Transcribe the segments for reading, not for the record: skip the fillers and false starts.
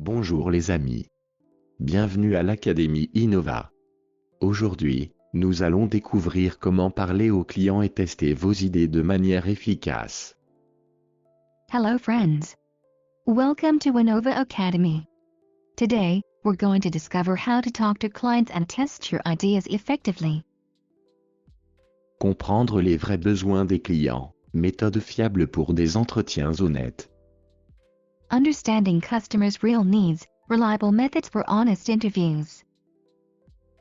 Bonjour les amis. Bienvenue à l'Académie Innova. Aujourd'hui, nous allons découvrir comment parler aux clients et tester vos idées de manière efficace. Hello friends. Welcome to Innova Academy. Today, we're going to discover how to talk to clients and test your ideas effectively. Comprendre les vrais besoins des clients, méthode fiable pour des entretiens honnêtes. Understanding customers' real needs, reliable methods for honest interviews.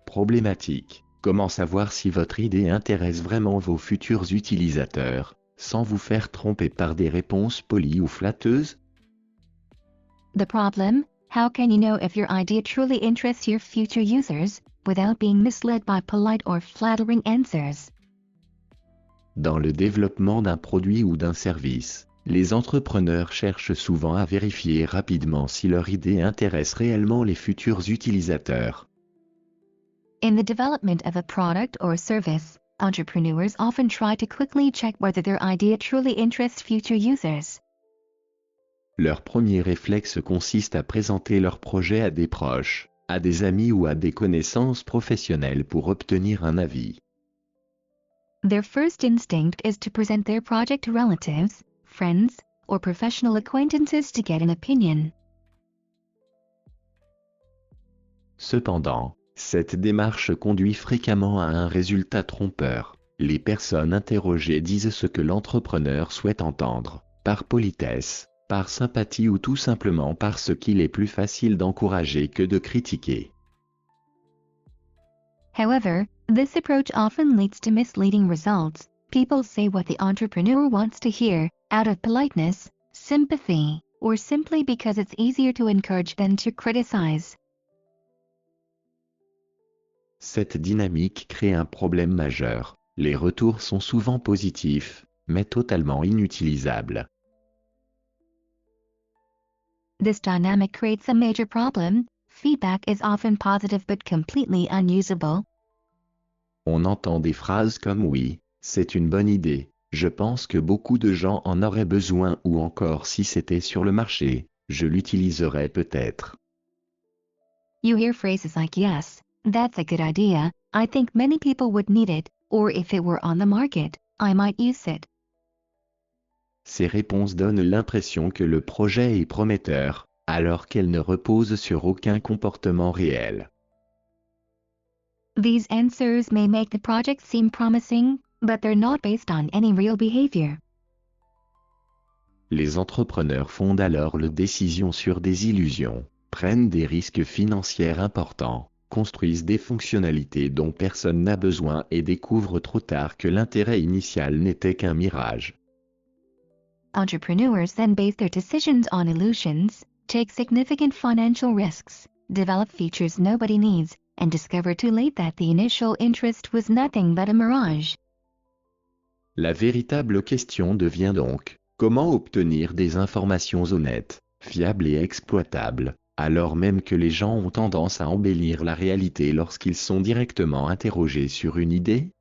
Problématique. Comment savoir si votre idée intéresse vraiment vos futurs utilisateurs, sans vous faire tromper par des réponses polies ou flatteuses? The problem: how can you know if your idea truly interests your future users, without being misled by polite or flattering answers? Dans le développement d'un produit ou d'un service, les entrepreneurs cherchent souvent à vérifier rapidement si leur idée intéresse réellement les futurs utilisateurs. In the development of a product or service, entrepreneurs often try to quickly check whether their idea truly interests future users. Leur premier réflexe consiste à présenter leur projet à des proches, à des amis ou à des connaissances professionnelles pour obtenir un avis. Their first instinct is to present their project to relatives, friends, or professional acquaintances to get an opinion. Cependant, cette démarche conduit fréquemment à un résultat trompeur. Les personnes interrogées disent ce que l'entrepreneur souhaite entendre, par politesse, par sympathie ou tout simplement parce qu'il est plus facile d'encourager que de critiquer. However, this approach often leads to misleading results. People say what the entrepreneur wants to hear, out of politeness, sympathy, or simply because it's easier to encourage than to criticize. Cette dynamique crée un problème majeur. Les retours sont souvent positifs, mais totalement inutilisables. This dynamic creates a major problem. Feedback is often positive but completely unusable. On entend des phrases comme oui, c'est une bonne idée, je pense que beaucoup de gens en auraient besoin ou encore si c'était sur le marché, je l'utiliserais peut-être. You hear phrases like yes, that's a good idea, I think many people would need it, or if it were on the market, I might use it. Ces réponses donnent l'impression que le projet est prometteur, alors qu'elles ne reposent sur aucun comportement réel. These answers may make the project seem promising, but they're not based on any real behavior. Les entrepreneurs fondent alors leurs décisions sur des illusions, prennent des risques financiers importants, construisent des fonctionnalités dont personne n'a besoin et découvrent trop tard que l'intérêt initial n'était qu'un mirage. Entrepreneurs then base their decisions on illusions, take significant financial risks, develop features nobody needs, and discover too late that the initial interest was nothing but a mirage. La véritable question devient donc, comment obtenir des informations honnêtes, fiables et exploitables, alors même que les gens ont tendance à embellir la réalité lorsqu'ils sont directement interrogés sur une idée?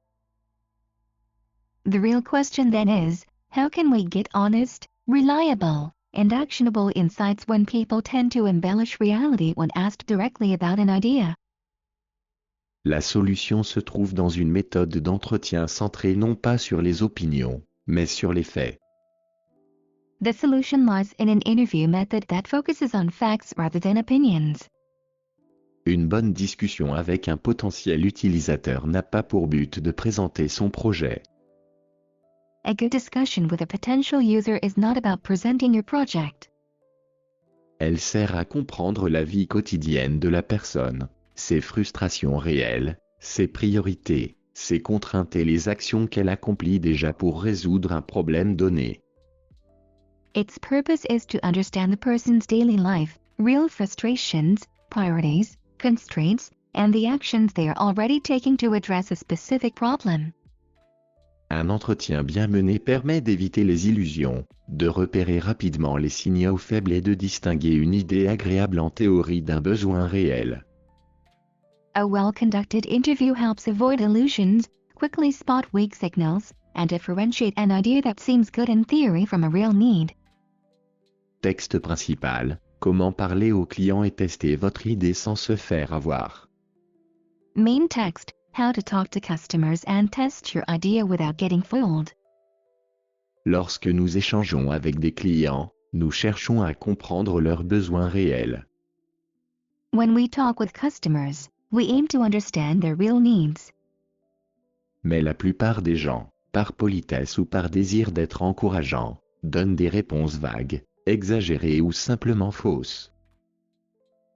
The real question then is, how can we get honest, reliable, and actionable insights when people tend to embellish reality when asked directly about an idea? La solution se trouve dans une méthode d'entretien centrée non pas sur les opinions, mais sur les faits. The solution lies in an interview method that focuses on facts rather than opinions. Une bonne discussion avec un potentiel utilisateur n'a pas pour but de présenter son projet. A good discussion with a potential user is not about presenting your project. Elle sert à comprendre la vie quotidienne de la personne, ses frustrations réelles, ses priorités, ses contraintes et les actions qu'elle accomplit déjà pour résoudre un problème donné. Its purpose is to understand the person's daily life, real frustrations, priorities, constraints, and the actions they are already taking to address a specific problem. Un entretien bien mené permet d'éviter les illusions, de repérer rapidement les signaux faibles et de distinguer une idée agréable en théorie d'un besoin réel. A well-conducted interview helps avoid illusions, quickly spot weak signals, and differentiate an idea that seems good in theory from a real need. Texte principal. Comment parler aux clients et tester votre idée sans se faire avoir. Main text, how to talk to customers and test your idea without getting fooled. Lorsque nous échangeons avec des clients, nous cherchons à comprendre leurs besoins réels. When we talk with customers, we aim to understand their real needs. Mais la plupart des gens, par politesse ou par désir d'être encourageants, donnent des réponses vagues, exagérées ou simplement fausses.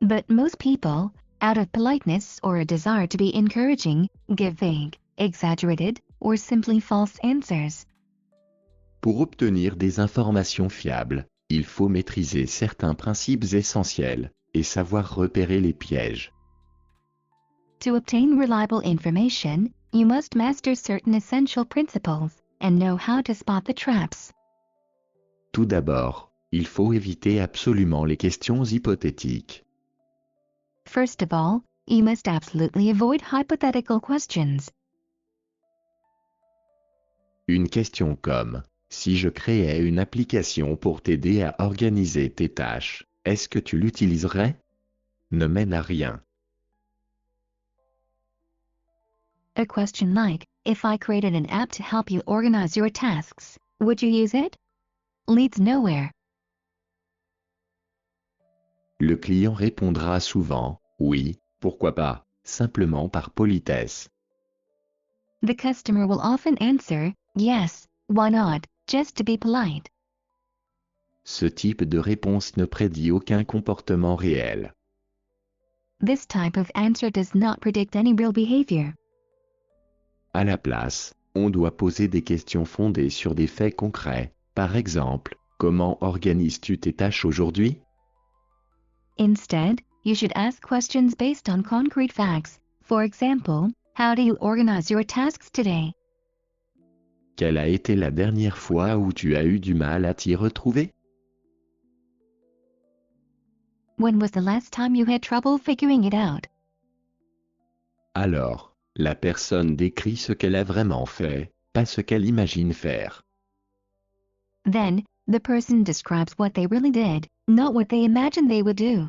But most people, out of politeness or a desire to be encouraging, give vague, exaggerated, or simply false answers. Pour obtenir des informations fiables, il faut maîtriser certains principes essentiels et savoir repérer les pièges. To obtain reliable information, you must master certain essential principles and know how to spot the traps. Tout d'abord, il faut éviter absolument les questions hypothétiques. First of all, you must absolutely avoid hypothetical questions. Une question comme « Si je créais une application pour t'aider à organiser tes tâches, est-ce que tu l'utiliserais ?» ne mène à rien. A question like, if I created an app to help you organize your tasks, would you use it? Leads nowhere. Le client répondra souvent « Oui, pourquoi pas ?» simplement par politesse. The customer will often answer, yes, why not, just to be polite. Ce type de réponse ne prédit aucun comportement réel. This type of answer does not predict any real behavior. À la place, on doit poser des questions fondées sur des faits concrets. Par exemple, comment organises-tu tes tâches aujourd'hui? Instead, you should ask questions based on concrete facts. For example, how do you organize your tasks today? Quelle a été la dernière fois où tu as eu du mal à t'y retrouver? When was the last time you had trouble figuring it out? Alors, la personne décrit ce qu'elle a vraiment fait, pas ce qu'elle imagine faire. Then, the person describes what they really did, not what they imagined they would do.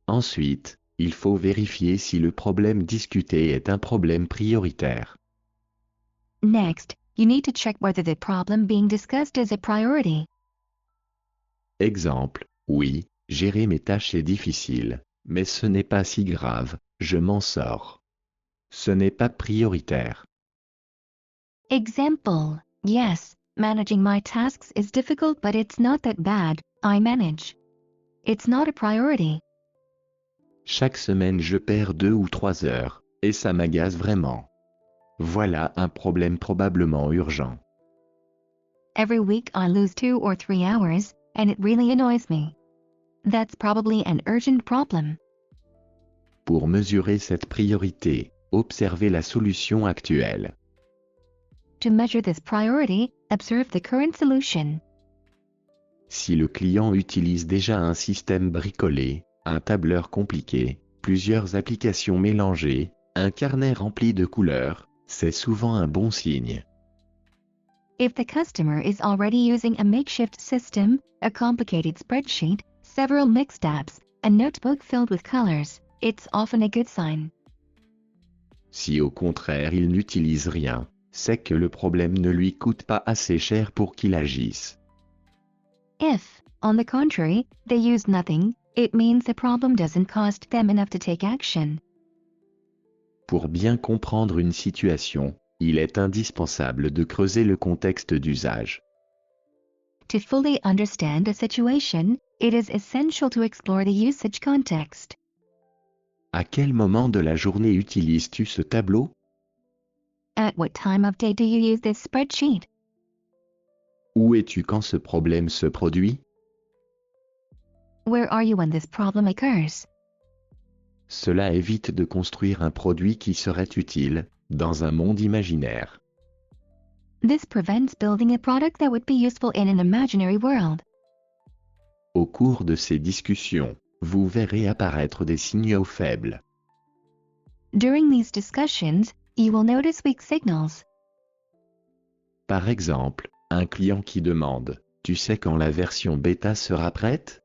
Ensuite, il faut vérifier si le problème discuté est un problème prioritaire. Next, you need to check whether the problem being discussed is a priority. Exemple, oui, gérer mes tâches est difficile, mais ce n'est pas si grave, je m'en sors. Ce n'est pas prioritaire. Example, yes, managing my tasks is difficult but it's not that bad, I manage. It's not a priority. Chaque semaine je perds 2 ou 3 heures, et ça m'agace vraiment. Voilà un problème probablement urgent. Every week I lose 2 or 3 hours, and it really annoys me. That's probably an urgent problem. Pour mesurer cette priorité, observez la solution actuelle. To measure this priority, observe the current solution. Si le client utilise déjà un système bricolé, un tableur compliqué, plusieurs applications mélangées, un carnet rempli de couleurs, c'est souvent un bon signe. If the customer is already using a makeshift system, a complicated spreadsheet, several mixed apps, a notebook filled with colors, it's often a good sign. Si au contraire il n'utilise rien, c'est que le problème ne lui coûte pas assez cher pour qu'il agisse. If, on the contrary, they use nothing, it means the problem doesn't cost them enough to take action. Pour bien comprendre une situation, il est indispensable de creuser le contexte d'usage. To fully understand a situation, it is essential to explore the usage context. À quel moment de la journée utilises-tu ce tableau? At what time of day do you use this spreadsheet? Où es-tu quand ce problème se produit? Where are you when this problem occurs? Cela évite de construire un produit qui serait utile, dans un monde imaginaire. This prevents building a product that would be useful in an imaginary world. Au cours de ces discussions, vous verrez apparaître des signaux faibles. During these discussions, you will notice weak signals. Par exemple, un client qui demande « Tu sais quand la version bêta sera prête ?»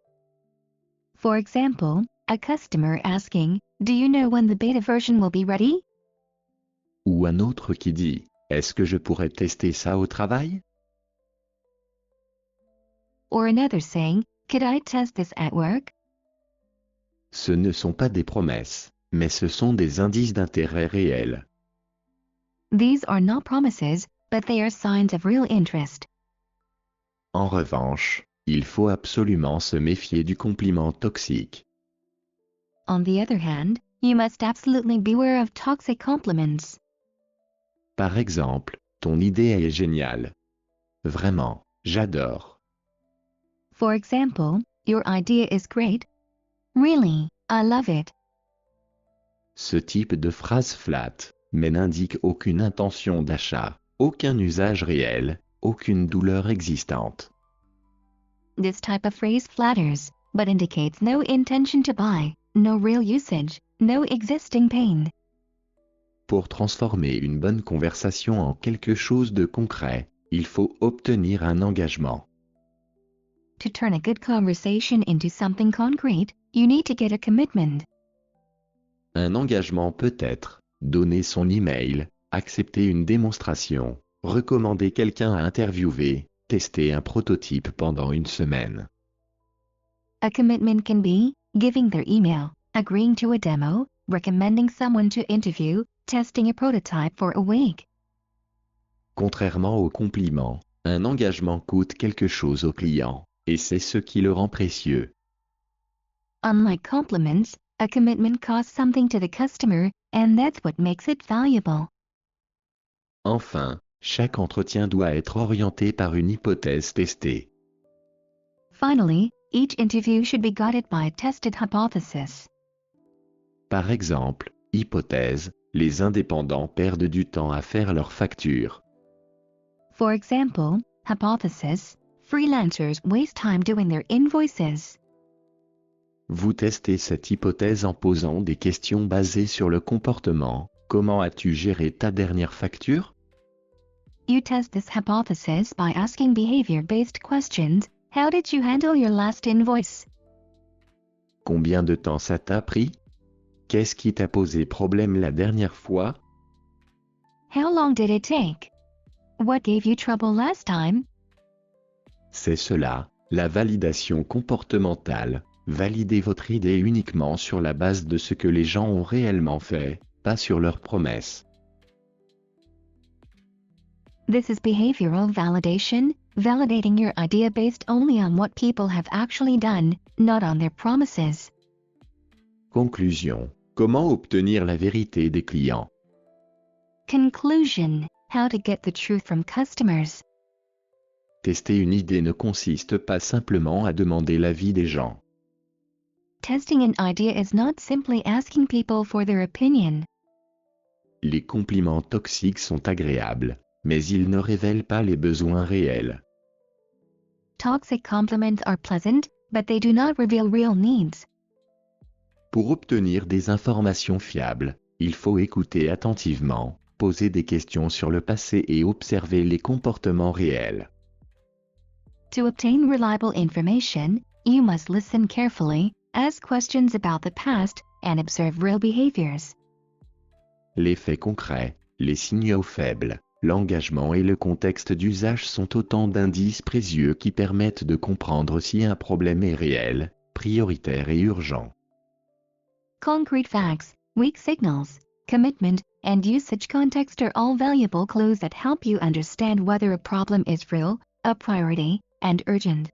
For example, a customer asking, "Do you know when the beta version will be ready?" Ou un autre qui dit, est-ce que je pourrais tester ça au travail? Or another saying, "Could I test this at work?" Ce ne sont pas des promesses, mais ce sont des indices d'intérêt réel. These are not promises, but they are signs of real interest. En revanche, il faut absolument se méfier du compliment toxique. On the other hand, you must absolutely beware of toxic compliments. Par exemple, ton idée est géniale. Vraiment, j'adore. For example, your idea is great. Really, I love it. Ce type de phrase flatte, mais n'indique aucune intention d'achat, aucun usage réel, aucune douleur existante. This type of phrase flatters, but indicates no intention to buy, no real usage, no existing pain. Pour transformer une bonne conversation en quelque chose de concret, il faut obtenir un engagement. To turn a good conversation into something concrete, you need to get a commitment. Un engagement peut être donner son email, accepter une démonstration, recommander quelqu'un à interviewer, tester un prototype pendant une semaine. A commitment can be giving their email, agreeing to a demo, recommending someone to interview, testing a prototype for a week. Contrairement au compliment, un engagement coûte quelque chose au client, et c'est ce qui le rend précieux. Unlike compliments, a commitment costs something to the customer, and that's what makes it valuable. Enfin, chaque entretien doit être orienté par une hypothèse testée. Finally, each interview should be guided by a tested hypothesis. Par exemple, hypothèse, les indépendants perdent du temps à faire leurs factures. For example, hypothesis, freelancers waste time doing their invoices. Vous testez cette hypothèse en posant des questions basées sur le comportement. Comment as-tu géré ta dernière facture? You test this hypothesis by asking behavior-based questions. How did you handle your last invoice? Combien de temps ça t'a pris? Qu'est-ce qui t'a posé problème la dernière fois? How long did it take? What gave you trouble last time? C'est cela, la validation comportementale. Validez votre idée uniquement sur la base de ce que les gens ont réellement fait, pas sur leurs promesses. This is behavioral validation, validating your idea based only on what people have actually done, not on their promises. Conclusion. Comment obtenir la vérité des clients? Conclusion: how to get the truth from customers. Tester une idée ne consiste pas simplement à demander l'avis des gens. Testing an idea is not simply asking people for their opinion. Les compliments toxiques sont agréables, mais ils ne révèlent pas les besoins réels. Toxic compliments are pleasant, but they do not reveal real needs. Pour obtenir des informations fiables, il faut écouter attentivement, poser des questions sur le passé et observer les comportements réels. To obtain reliable information, you must listen carefully, ask questions about the past, and observe real behaviors. Les faits concrets, les signaux faibles, l'engagement et le contexte d'usage sont autant d'indices précieux qui permettent de comprendre si un problème est réel, prioritaire et urgent. Concrete facts, weak signals, commitment, and usage context are all valuable clues that help you understand whether a problem is real, a priority, and urgent.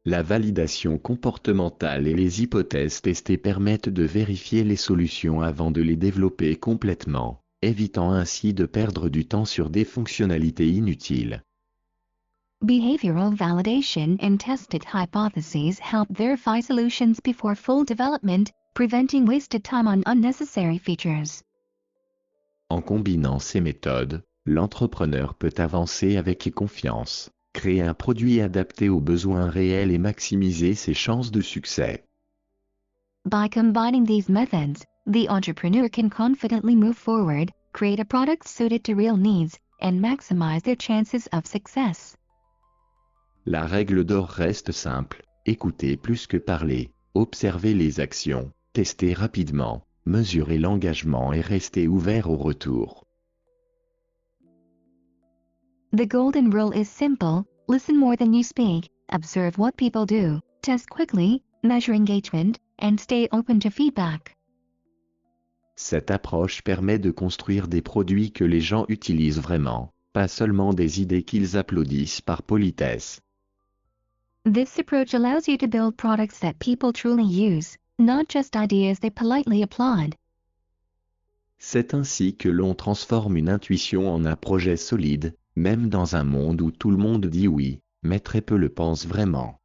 La validation comportementale et les hypothèses testées permettent de vérifier les solutions avant de les développer complètement, évitant ainsi de perdre du temps sur des fonctionnalités inutiles. Behavioral validation and tested hypotheses help verify solutions before full development, preventing wasted time on unnecessary features. En combinant ces méthodes, l'entrepreneur peut avancer avec confiance, créer un produit adapté aux besoins réels et maximiser ses chances de succès. By combining these methods, the entrepreneur can confidently move forward, create a product suited to real needs, and maximize their chances of success. La règle d'or reste simple, Écoutez plus que parler, observez les actions, testez rapidement, mesurez l'engagement et restez ouvert au retour. The golden rule is simple: listen more than you speak, observe what people do, test quickly, measure engagement, and stay open to feedback. Cette approche permet de construire des produits que les gens utilisent vraiment, pas seulement des idées qu'ils applaudissent par politesse. This approach allows you to build products that people truly use, not just ideas they politely applaud. C'est ainsi que l'on transforme une intuition en un projet solide, même dans un monde où tout le monde dit oui, mais très peu le pensent vraiment.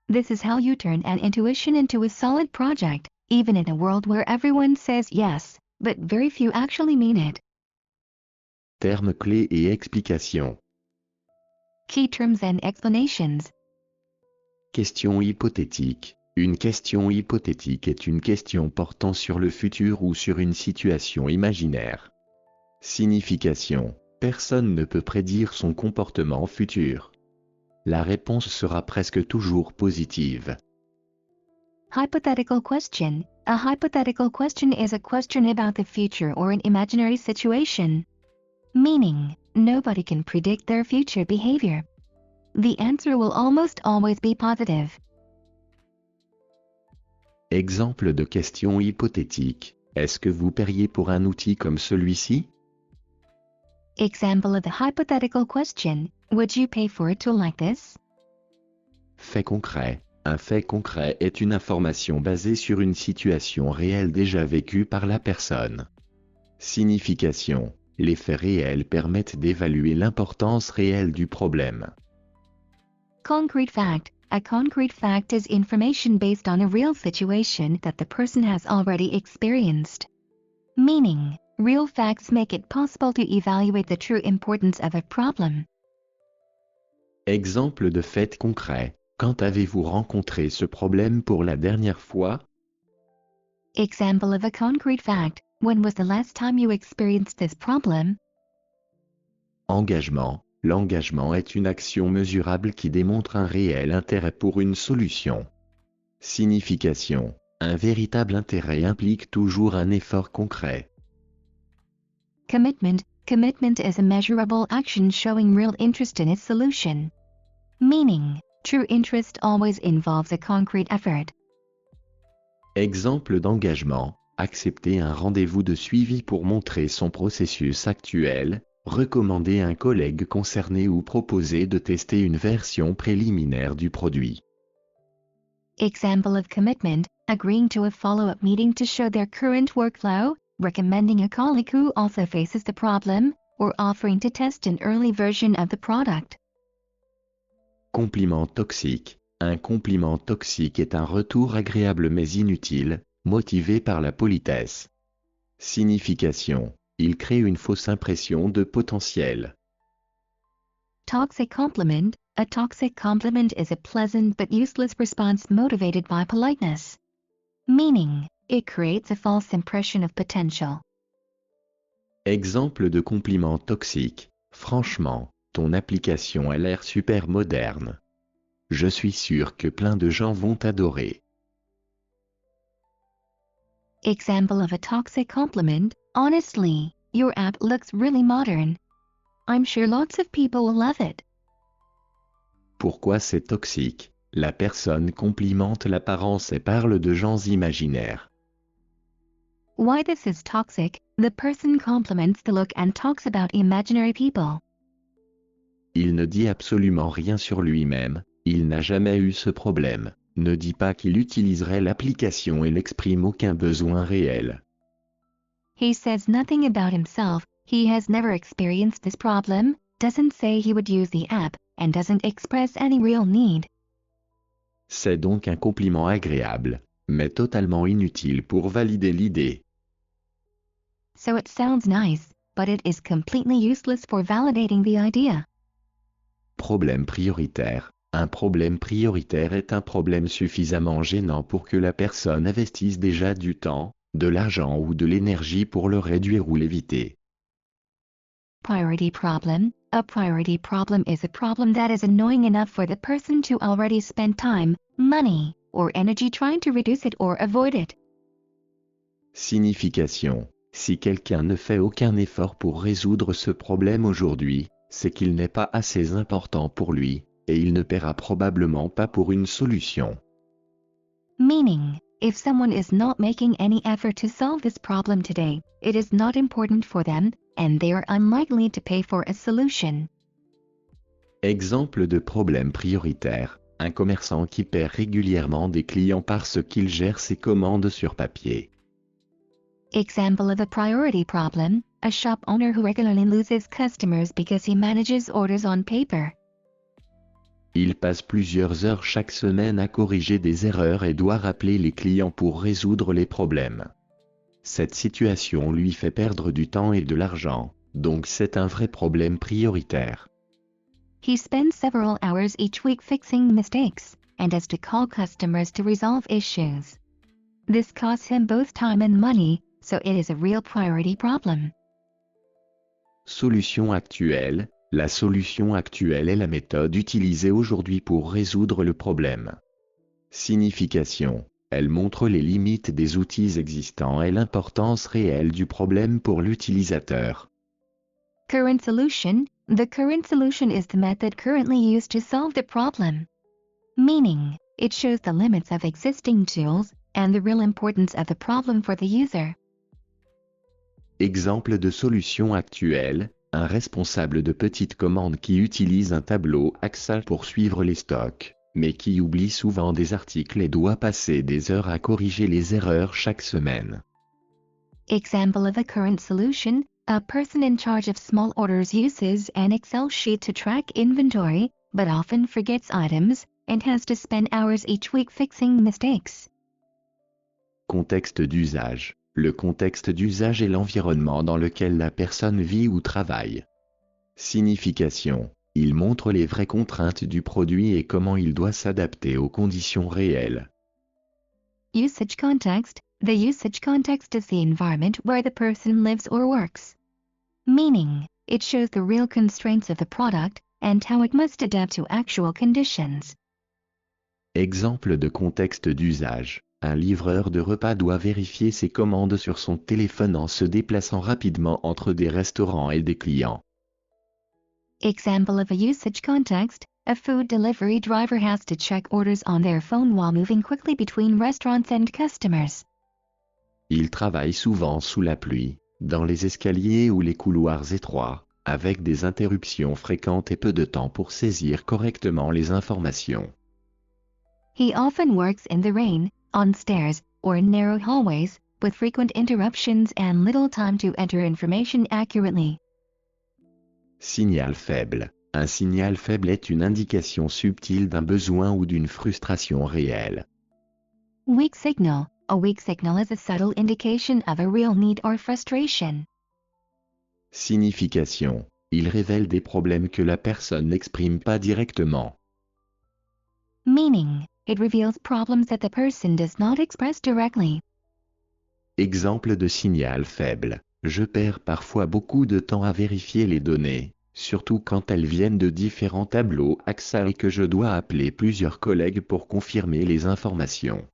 This is how you turn an intuition into a solid project, even in a world where everyone says yes, but very few actually mean it. Termes clés et explications. Key terms and explanations. Question hypothétique. Une question hypothétique est une question portant sur le futur ou sur une situation imaginaire. Signification. Personne ne peut prédire son comportement futur. La réponse sera presque toujours positive. Hypothetical question. A hypothetical question is a question about the future or an imaginary situation. Meaning, nobody can predict their future behavior. The answer will almost always be positive. Exemple de question hypothétique. Est-ce que vous paieriez pour un outil comme celui-ci? Example of the hypothetical question: would you pay for a tool like this? Fait concret. Un fait concret est une information basée sur une situation réelle déjà vécue par la personne. Signification. Les faits réels permettent d'évaluer l'importance réelle du problème. Concrete fact. A concrete fact is information based on a real situation that the person has already experienced. Meaning, real facts make it possible to evaluate the true importance of a problem. Exemple de fait concret. Quand avez-vous rencontré ce problème pour la dernière fois? Example of a concrete fact. When was the last time you experienced this problem? Engagement. L'engagement est une action mesurable qui démontre un réel intérêt pour une solution. Signification. Un véritable intérêt implique toujours un effort concret. Commitment. Commitment is a measurable action showing real interest in its solution. Meaning, true interest always involves a concrete effort. Exemple d'engagement. Accepter un rendez-vous de suivi pour montrer son processus actuel, recommander un collègue concerné ou proposer de tester une version préliminaire du produit. Example of commitment: agreeing to a follow-up meeting to show their current workflow, recommending a colleague who also faces the problem, or offering to test an early version of the product. Compliment toxique. Un compliment toxique est un retour agréable mais inutile, motivé par la politesse. Signification. Il crée une fausse impression de potentiel. Toxic compliment. A toxic compliment is a pleasant but useless response motivated by politeness. Meaning, it creates a false impression of potential. Exemple de compliment toxique. Franchement, ton application a l'air super moderne. Je suis sûr que plein de gens vont adorer. Example of a toxic compliment: honestly, your app looks really modern. I'm sure lots of people will love it. Pourquoi c'est toxique? La personne complimente l'apparence et parle de gens imaginaires. Why this is toxic: the person compliments the look and talks about imaginary people. Il ne dit absolument rien sur lui-même, il n'a jamais eu ce problème, ne dit pas qu'il utiliserait l'application et n'exprime aucun besoin réel. He says nothing about himself, he has never experienced this problem, doesn't say he would use the app, and doesn't express any real need. C'est donc un compliment agréable, mais totalement inutile pour valider l'idée. So it sounds nice, but it is completely useless for validating the idea. Problème prioritaire. Un problème prioritaire est un problème suffisamment gênant pour que la personne investisse déjà du temps, de l'argent ou de l'énergie pour le réduire ou l'éviter. Priority problem. A priority problem is a problem that is annoying enough for the person to already spend time, money, or energy trying to reduce it or avoid it. Signification. Si quelqu'un ne fait aucun effort pour résoudre ce problème aujourd'hui, c'est qu'il n'est pas assez important pour lui, et il ne paiera probablement pas pour une solution. Meaning, if someone is not making any effort to solve this problem today, it is not important for them, and they are unlikely to pay for a solution. Exemple de problème prioritaire. Un commerçant qui perd régulièrement des clients parce qu'il gère ses commandes sur papier. Example of a priority problem, a shop owner who regularly loses customers because he manages orders on paper. Il passe plusieurs heures chaque semaine à corriger des erreurs et doit rappeler les clients pour résoudre les problèmes. Cette situation lui fait perdre du temps et de l'argent, donc c'est un vrai problème prioritaire. He spends several hours each week fixing mistakes, and has to call customers to resolve issues. This costs him both time and money, so it is a real priority problem. Solution actuelle. La solution actuelle est la méthode utilisée aujourd'hui pour résoudre le problème. Signification. Elle montre les limites des outils existants et l'importance réelle du problème pour l'utilisateur. Current solution. The current solution is the method currently used to solve the problem. Meaning, it shows the limits of existing tools, and the real importance of the problem for the user. Exemple de solution actuelle. Un responsable de petite commande qui utilise un tableau Excel pour suivre les stocks, mais qui oublie souvent des articles et doit passer des heures à corriger les erreurs chaque semaine. Example of a current solution, a person in charge of small orders uses an Excel sheet to track inventory, but often forgets items, and has to spend hours each week fixing mistakes. Contexte d'usage. Le contexte d'usage est l'environnement dans lequel la personne vit ou travaille. Signification. Il montre les vraies contraintes du produit et comment il doit s'adapter aux conditions réelles. Usage context. The usage context is the environment where the person lives or works. Meaning, it shows the real constraints of the product, and how it must adapt to actual conditions. Exemple de contexte d'usage. Un livreur de repas doit vérifier ses commandes sur son téléphone en se déplaçant rapidement entre des restaurants et des clients. Example of a usage context, a food delivery driver has to check orders on their phone while moving quickly between restaurants and customers. Il travaille souvent sous la pluie, dans les escaliers ou les couloirs étroits, avec des interruptions fréquentes et peu de temps pour saisir correctement les informations. He often works in the rain, on stairs, or in narrow hallways, with frequent interruptions and little time to enter information accurately. Signal faible. Un signal faible est une indication subtile d'un besoin ou d'une frustration réelle. Weak signal. A weak signal is a subtle indication of a real need or frustration. Signification. Il révèle des problèmes que la personne n'exprime pas directement. Meaning, it reveals problems that the person does not express directly. Exemple de signal faible. Je perds parfois beaucoup de temps à vérifier les données, surtout quand elles viennent de différents tableaux Excel et que je dois appeler plusieurs collègues pour confirmer les informations.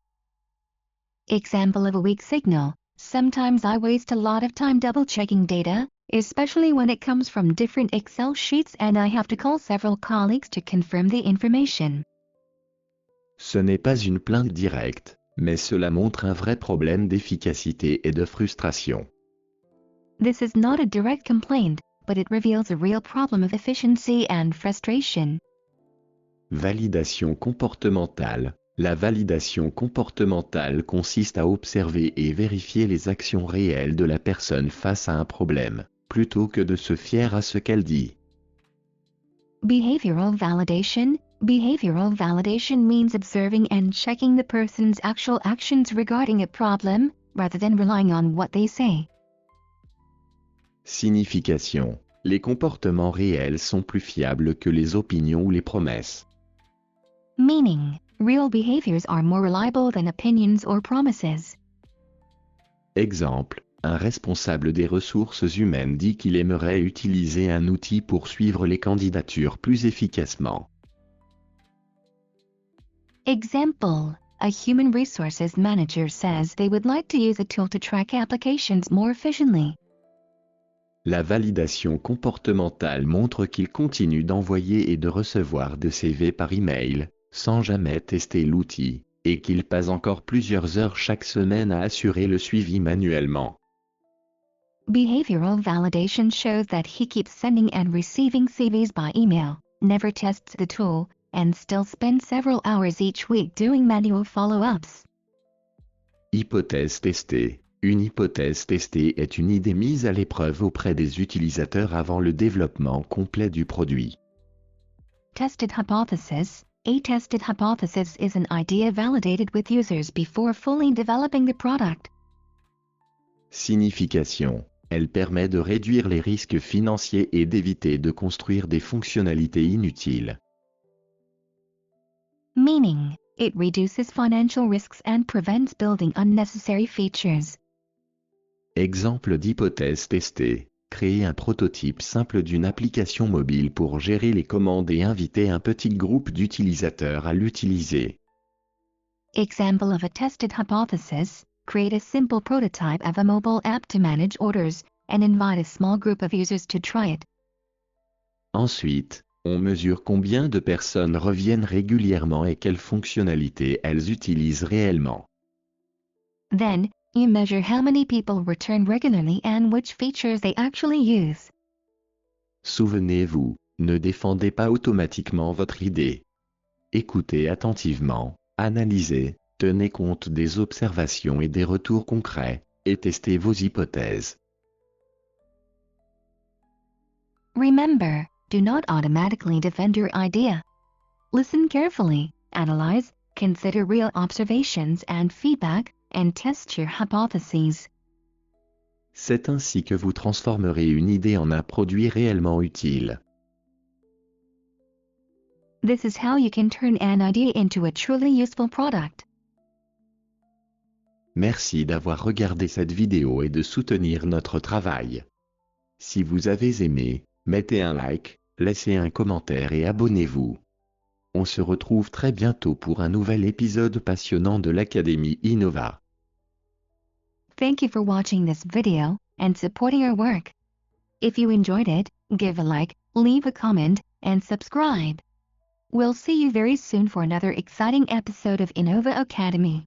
Example of a weak signal. Sometimes I waste a lot of time double-checking data, especially when it comes from different Excel sheets and I have to call several colleagues to confirm the information. Ce n'est pas une plainte directe, mais cela montre un vrai problème d'efficacité et de frustration. This is not a direct complaint, but it reveals a real problem of efficiency and frustration. Validation comportementale. La validation comportementale consiste à observer et vérifier les actions réelles de la personne face à un problème, plutôt que de se fier à ce qu'elle dit. Behavioral validation. Behavioral validation means observing and checking the person's actual actions regarding a problem, rather than relying on what they say. Signification. Les comportements réels sont plus fiables que les opinions ou les promesses. Meaning, real behaviors are more reliable than opinions or promises. Exemple. Un responsable des ressources humaines dit qu'il aimerait utiliser un outil pour suivre les candidatures plus efficacement. Example: a human resources manager says they would like to use a tool to track applications more efficiently. La validation comportementale montre qu'il continue d'envoyer et de recevoir des CV par email, sans jamais tester l'outil, et qu'il passe encore plusieurs heures chaque semaine à assurer le suivi manuellement. Behavioral validation shows that he keeps sending and receiving CVs by email, never tests the tool, and still spends several hours each week doing manual follow-ups. Hypothèse testée. Une hypothèse testée est une idée mise à l'épreuve auprès des utilisateurs avant le développement complet du produit. Tested hypothesis. A tested hypothesis is an idea validated with users before fully developing the product. Signification. Elle permet de réduire les risques financiers et d'éviter de construire des fonctionnalités inutiles. Meaning, it reduces financial risks and prevents building unnecessary features. Exemple d'hypothèse testée. Créer un prototype simple d'une application mobile pour gérer les commandes et inviter un petit groupe d'utilisateurs à l'utiliser. Example of a tested hypothesis: create a simple prototype of a mobile app to manage orders, and invite a small group of users to try it. Ensuite, on mesure combien de personnes reviennent régulièrement et quelles fonctionnalités elles utilisent réellement. Then, you measure how many people return regularly and which features they actually use. Souvenez-vous, ne défendez pas automatiquement votre idée. Écoutez attentivement, analysez, tenez compte des observations et des retours concrets, et testez vos hypothèses. Remember, do not automatically defend your idea. Listen carefully, analyze, consider real observations and feedback, and test your hypotheses. C'est ainsi que vous transformerez une idée en un produit réellement utile. This is how you can turn an idea into a truly useful product. Merci d'avoir regardé cette vidéo et de soutenir notre travail. Si vous avez aimé, mettez un like, laissez un commentaire et abonnez-vous. On se retrouve très bientôt pour un nouvel épisode passionnant de l'Académie Innova. Thank you for watching this video and supporting our work. If you enjoyed it, give a like, leave a comment, and subscribe. We'll see you very soon for another exciting episode of Innova Academy.